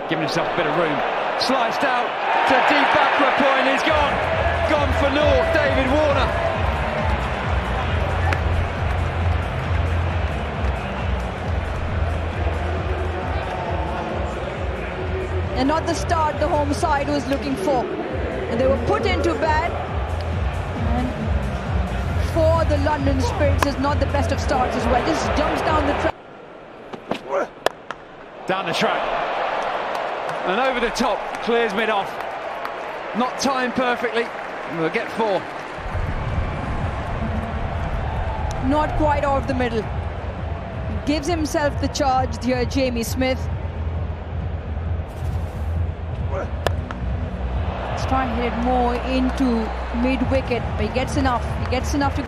Giving himself a bit of room. Sliced out to deep backward point. He's gone. Gone for naught. David Warner. And not the start the home side was looking for. And they were put into bed. And for the London Spirits, is not the best of starts as well. Just jumps down the track. Down the track. And over the top, clears mid-off. Not timed perfectly. We'll get 4. Not quite off the middle. Gives himself the charge here, Jamie Smith. He's trying to hit it more into mid-wicket, but he gets enough. He gets enough to...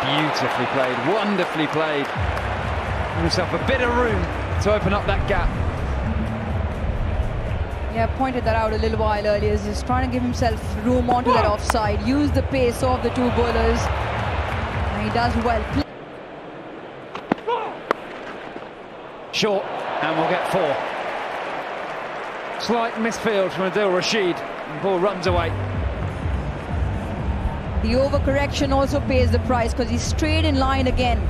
Beautifully played, wonderfully played. Give himself a bit of room to open up that gap. Yeah, pointed that out a little while earlier. He's trying to give himself room onto that offside, use the pace of the 2 bowlers, and he does well. Short, and we'll get 4. Slight misfield from Adil Rashid. The ball runs away. The overcorrection also pays the price because he's straight in line again.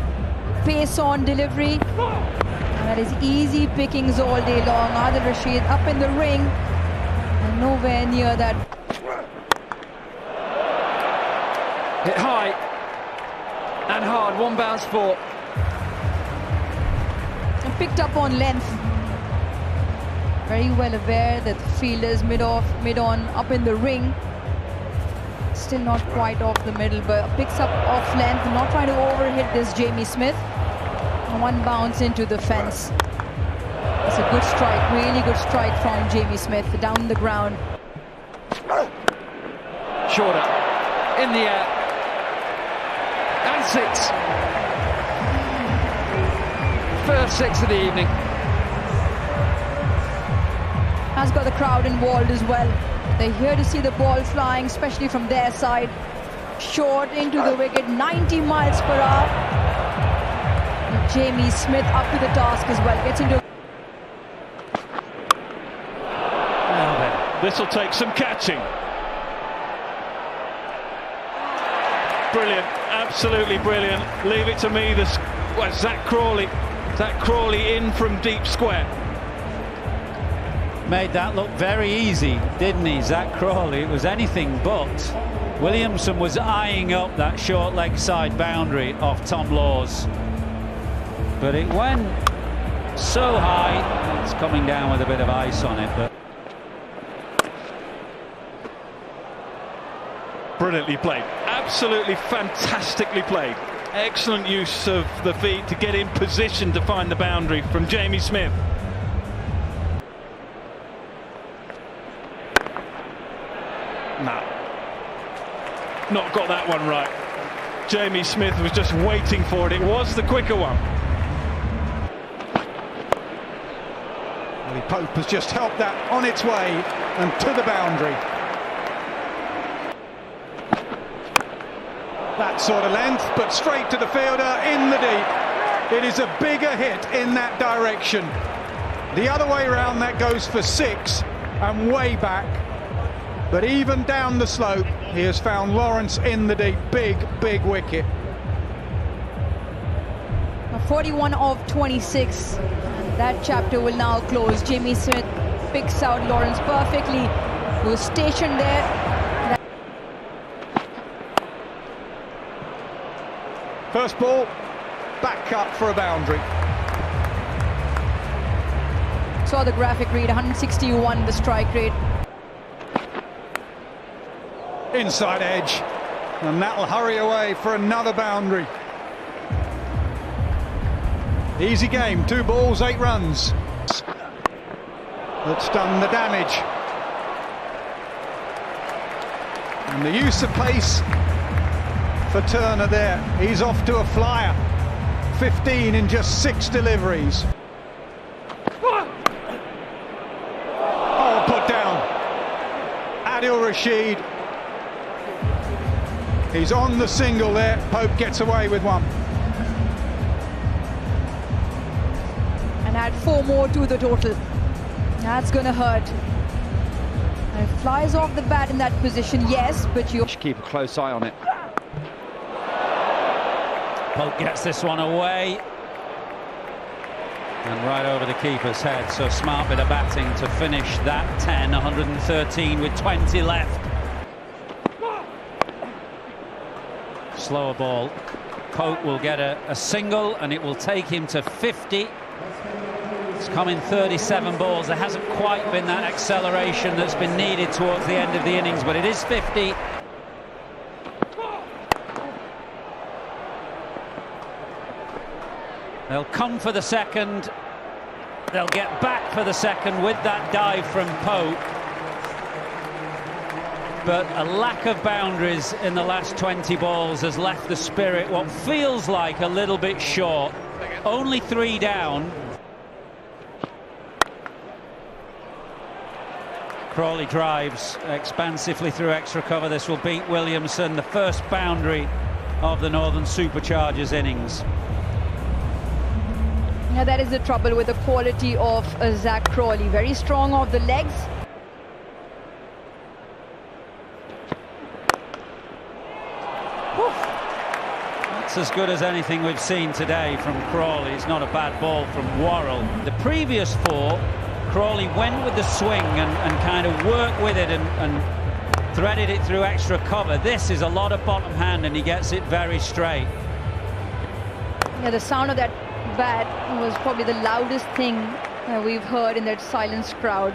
Pace on delivery. And that is easy pickings all day long. Adil Rashid up in the ring and nowhere near that. Hit high and hard. 1 bounce 4. And picked up on length. Very well aware that the fielder's mid-off, mid-on, up in the ring. Still not quite off the middle, but picks up off length. Not trying to overhit this Jamie Smith. And 1 bounce into the fence. It's a good strike, really good strike from Jamie Smith down the ground. Shorter, in the air, and 6. First 6 of the evening. Has got the crowd involved as well. They're here to see the ball flying, especially from their side. Short into the wicket, 90 miles per hour. And Jamie Smith up to the task as well. Gets into... Now then, this will take some catching. Brilliant, absolutely brilliant. Leave it to me. Zach Crawley in from deep square. Made that look very easy, didn't he, Zach Crawley? It was anything but. Williamson was eyeing up that short leg side boundary off Tom Laws. But it went so high, it's coming down with a bit of ice on it. But Brilliantly played, absolutely fantastically played. Excellent use of the feet to get in position to find the boundary from Jamie Smith. Nah, not got that one right. Jamie Smith was just waiting for it. It was the quicker one. Crawley Pope has just helped that on its way and to the boundary. That sort of length, but straight to the fielder in the deep. It is a bigger hit in that direction. The other way around, that goes for 6 and way back. But even down the slope, he has found Lawrence in the deep. Big, big wicket. 41 of 26. That chapter will now close. Jamie Smith picks out Lawrence perfectly. He was stationed there. First ball, back up for a boundary. Saw the graphic read, 161 the strike rate. Inside edge, and that'll hurry away for another boundary. Easy game, 2 balls, 8 runs. That's done the damage. And the use of pace for Turner there. He's off to a flyer. 15 in just 6 deliveries. Oh, put down. Adil Rashid. He's on the single there. Pope gets away with one. 4 more to the total. That's going to hurt. And it flies off the bat in that position, yes, but you keep a close eye on it. Pope gets this one away. And right over the keeper's head, so smart bit of batting to finish that 10, 113 with 20 left. Slower ball. Pope will get a single and it will take him to 50. It's come in 37 balls. There hasn't quite been that acceleration that's been needed towards the end of the innings, but it is 50. They'll come for the second. They'll get back for the second with that dive from Pope. But a lack of boundaries in the last 20 balls has left the Spirit what feels like a little bit short. Only 3 down. Crawley drives expansively through extra cover. This will beat Williamson, the first boundary of the Northern Superchargers innings. Yeah, that is the trouble with the quality of Zach Crawley. Very strong off the legs. That's as good as anything we've seen today from Crawley. It's not a bad ball from Worrell. The previous 4, Crawley went with the swing and kind of worked with it and threaded it through extra cover. This is a lot of bottom hand and he gets it very straight. Yeah, the sound of that bat was probably the loudest thing we've heard in that silenced crowd.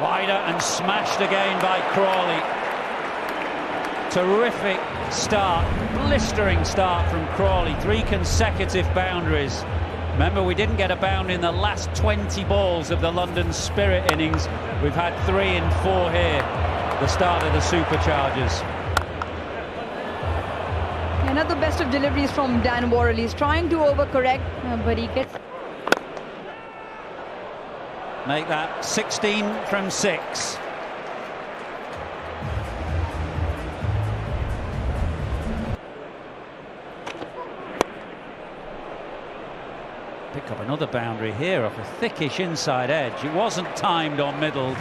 Wider and smashed again by Crawley. Terrific start, blistering start from Crawley. 3 consecutive boundaries. Remember, we didn't get a boundary in the last 20 balls of the London Spirit innings. We've had 3 in 4 here, the start of the Superchargers. Another best of deliveries from Dan Worrell. He's trying to overcorrect, but he gets... Make that 16 from 6. Pick up another boundary here off a thickish inside edge. It wasn't timed or middled,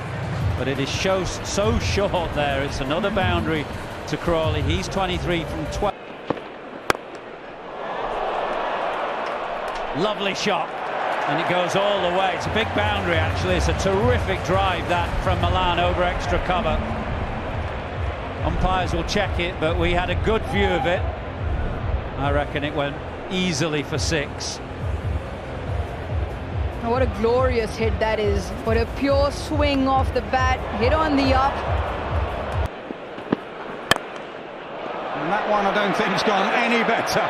but it is so short there. It's another boundary to Crawley. He's 23 from 12. Lovely shot, and it goes all the way. It's a big boundary, actually. It's a terrific drive, that from Milan over extra cover. Umpires will check it, but we had a good view of it. I reckon it went easily for 6. What a glorious hit that is. What a pure swing off the bat, hit on the up. And that one I don't think's gone any better.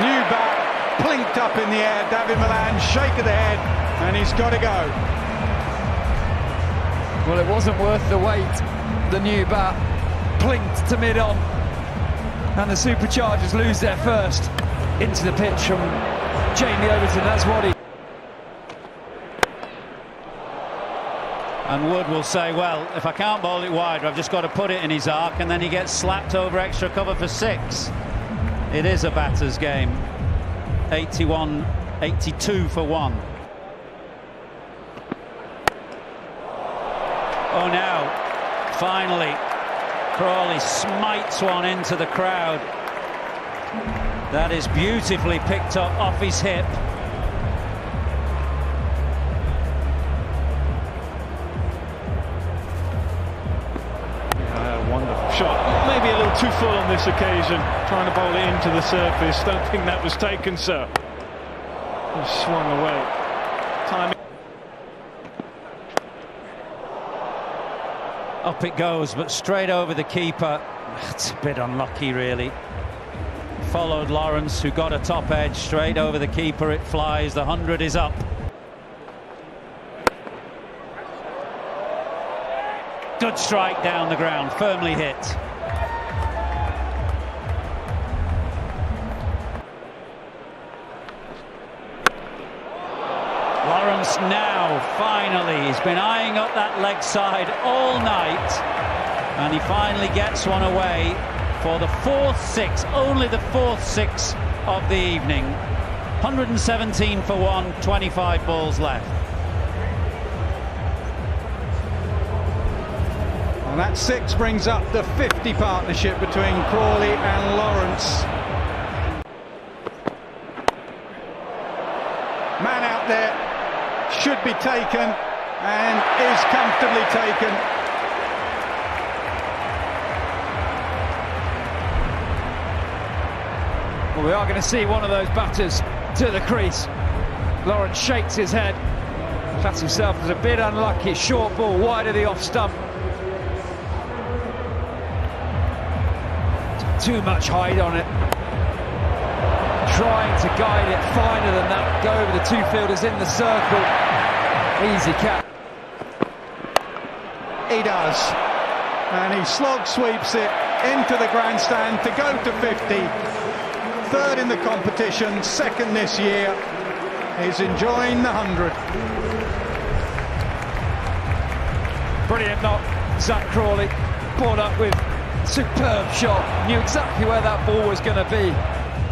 New bat. Plinked up in the air, David Milan, shake of the head, and he's got to go. Well, it wasn't worth the wait. The new bat plinked to mid-on, and the Superchargers lose their first into the pitch from Jamie Overton. That's what he... And Wood will say, well, if I can't bowl it wide, I've just got to put it in his arc, and then he gets slapped over extra cover for 6. It is a batter's game. 81, 82 for 1. Oh, now, finally, Crawley smites one into the crowd. That is beautifully picked up off his hip. Wonderful shot. Maybe a little too full on this occasion, trying to bowl it into the surface. Don't think that was taken, sir. He swung away. Timing. Up it goes, but straight over the keeper. It's a bit unlucky, really. Followed Lawrence, who got a top edge. Straight over the keeper it flies. The 100 is up. Good strike down the ground, firmly hit. Lawrence now, finally, he's been eyeing up that leg side all night, and he finally gets one away for the 4th 6, only the 4th 6 of the evening. 117 for one, 25 balls left. And that 6 brings up the 50 partnership between Crawley and Lawrence. Man out there, should be taken, and is comfortably taken. Well, we are going to see one of those batters to the crease. Lawrence shakes his head, class himself as a bit unlucky. Short ball wide of the off stump. Too much height on it. Trying to guide it finer than that. Go over the 2 fielders in the circle. Easy catch. He does. And he slog sweeps it into the grandstand to go to 50. 3rd in the competition, 2nd this year. He's enjoying the 100. Brilliant knock. Zach Crawley brought up with superb shot. Knew exactly where that ball was going to be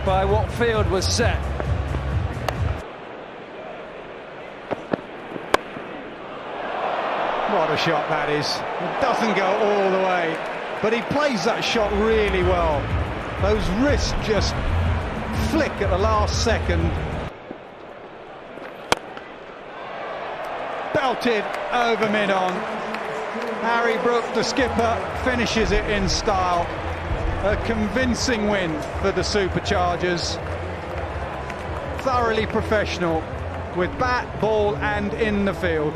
by what field was set. What a shot that is. It doesn't go all the way, but he plays that shot really well. Those wrists just flick at the last second. Belted over mid-on. Harry Brook, the skipper, finishes it in style. A convincing win for the Superchargers. Thoroughly professional with bat, ball and in the field.